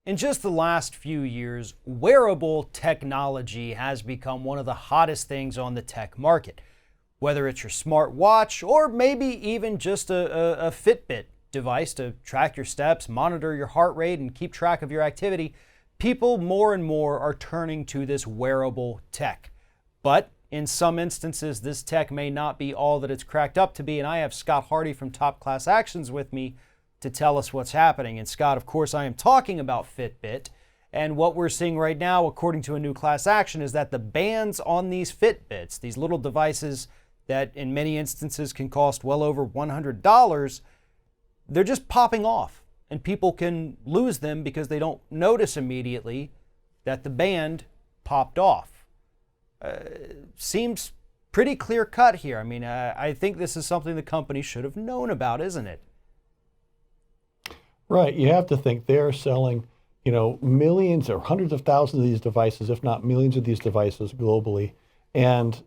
In just the last few years, wearable technology has become one of the hottest things on the tech market. Whether it's your smartwatch or maybe even just a Fitbit device to track your steps, monitor your heart rate, and keep track of your activity, people more and more are turning to this wearable tech. But in some instances, this tech may not be all that it's cracked up to be, and I have Scott Hardy from Top Class Actions with me to tell us what's happening. And Scott, of course, I am talking about Fitbit. And what we're seeing right now, according to a new class action, is that the bands on these Fitbits, these little devices that in many instances can cost well over $100, they're just popping off. And people can lose them because they don't notice immediately that the band popped off. Seems pretty clear cut here. I mean, I think this is something the company should have known about, isn't it? Right. You have to think they're selling, millions or hundreds of thousands of these devices, if not millions of these devices globally. And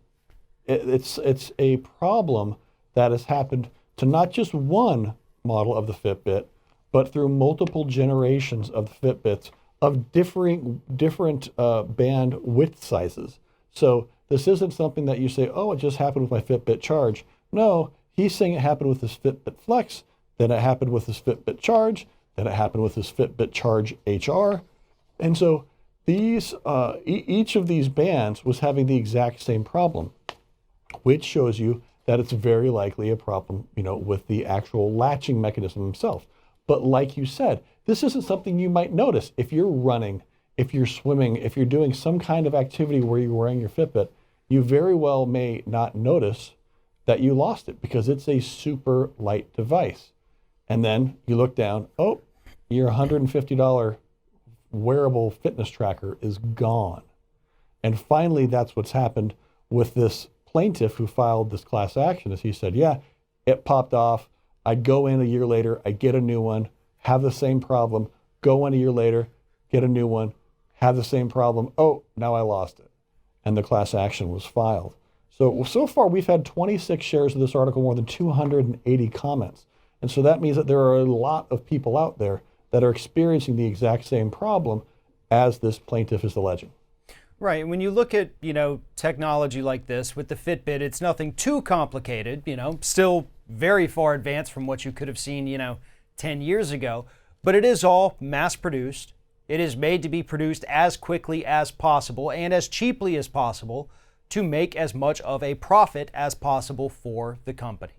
it's a problem that has happened to not just one model of the Fitbit, but through multiple generations of the Fitbits of different band width sizes. So this isn't something that you say, oh, it just happened with my Fitbit Charge. No, he's saying it happened with his Fitbit Flex, then it happened with his Fitbit Charge, then it happened with his Fitbit Charge HR. And so these each of these bands was having the exact same problem, which shows you that it's very likely a problem, with the actual latching mechanism himself. But like you said, this isn't something you might notice if you're running, if you're swimming, if you're doing some kind of activity where you're wearing your Fitbit. You very well may not notice that you lost it because it's a super light device. And then you look down, oh, your $150 wearable fitness tracker is gone. And finally, that's what's happened with this plaintiff who filed this class action. As he said, yeah, it popped off. I'd go in a year later, I get a new one, have the same problem, go in a year later, get a new one, have the same problem. Oh, now I lost it. And the class action was filed. So far we've had 26 shares of this article, more than 280 comments. And so that means that there are a lot of people out there that are experiencing the exact same problem as this plaintiff is alleging. Right. When you look at, technology like this with the Fitbit, it's nothing too complicated, still very far advanced from what you could have seen, 10 years ago. But it is all mass produced. It is made to be produced as quickly as possible and as cheaply as possible to make as much of a profit as possible for the company.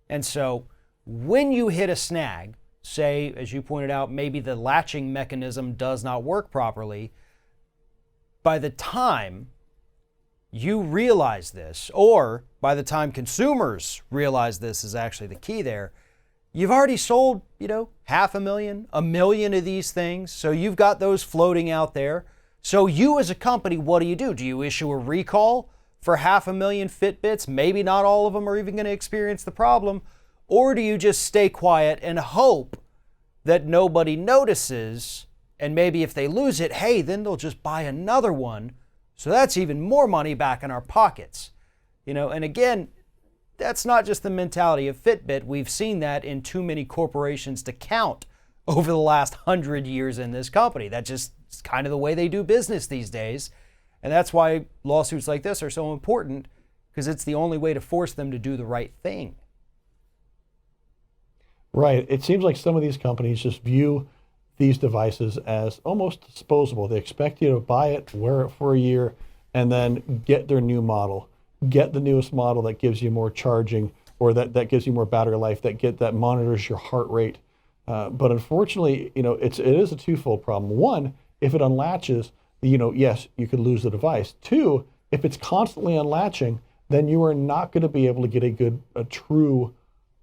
And so when you hit a snag, say, as you pointed out, maybe the latching mechanism does not work properly, by the time you realize this, or by the time consumers realize this is actually the key there, you've already sold, 500,000, 1 million of these things. So you've got those floating out there. So you as a company, what do? Do you issue a recall for 500,000 Fitbits? Maybe not all of them are even going to experience the problem. Or do you just stay quiet and hope that nobody notices? And maybe if they lose it, hey, then they'll just buy another one. So that's even more money back in our pockets. And again, that's not just the mentality of Fitbit. We've seen that in too many corporations to count over the last 100 years in this company. That's just kind of the way they do business these days. And that's why lawsuits like this are so important, because it's the only way to force them to do the right thing. Right. It seems like some of these companies just view these devices as almost disposable. They expect you to buy it, wear it for a year, and then get their new model. Get the newest model that gives you more charging, or that gives you more battery life, that monitors your heart rate. But unfortunately, it is a twofold problem. One, if it unlatches, yes, you could lose the device. Two, if it's constantly unlatching, then you are not going to be able to get a true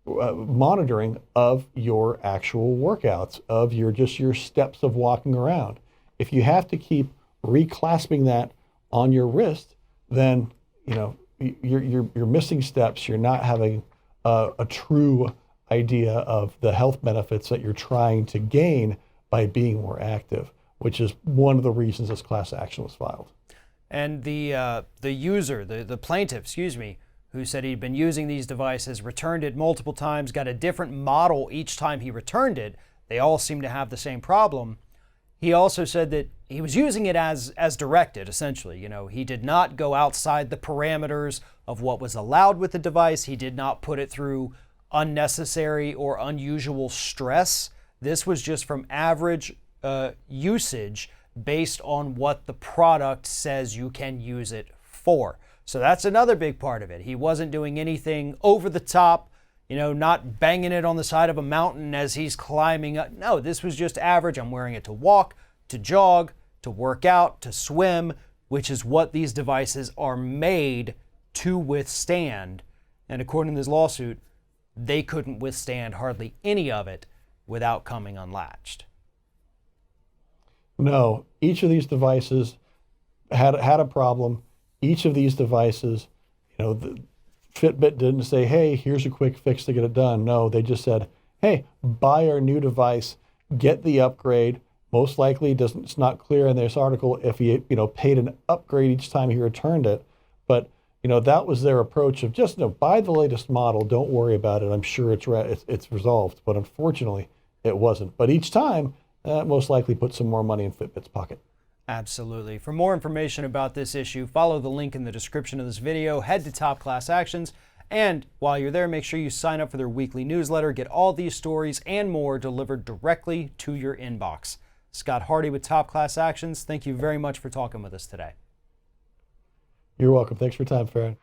monitoring of your actual workouts, of your steps of walking around. If you have to keep reclasping that on your wrist, then you're missing steps. You're not having a true idea of the health benefits that you're trying to gain by being more active, which is one of the reasons this class action was filed. And the plaintiff, who said he'd been using these devices, returned it multiple times, got a different model each time he returned it. They all seem to have the same problem. He also said that he was using it as directed, essentially. He did not go outside the parameters of what was allowed with the device. He did not put it through unnecessary or unusual stress. This was just from average usage based on what the product says you can use it for. So that's another big part of it. He wasn't doing anything over the top, not banging it on the side of a mountain as he's climbing up. No, this was just average. I'm wearing it to walk, to jog, to work out, to swim, which is what these devices are made to withstand. And according to this lawsuit, they couldn't withstand hardly any of it without coming unlatched. No, each of these devices had a problem. Each of these devices, the Fitbit didn't say, hey, here's a quick fix to get it done. No, they just said, hey, buy our new device, get the upgrade. Most likely, it's not clear in this article if he paid an upgrade each time he returned it. But that was their approach of just buy the latest model. Don't worry about it. I'm sure it's resolved. But unfortunately, it wasn't. But each time, most likely put some more money in Fitbit's pocket. Absolutely. For more information about this issue, follow the link in the description of this video, head to Top Class Actions, and while you're there, make sure you sign up for their weekly newsletter, get all these stories and more delivered directly to your inbox. Scott Hardy with Top Class Actions, thank you very much for talking with us today. You're welcome. Thanks for your time, Farron.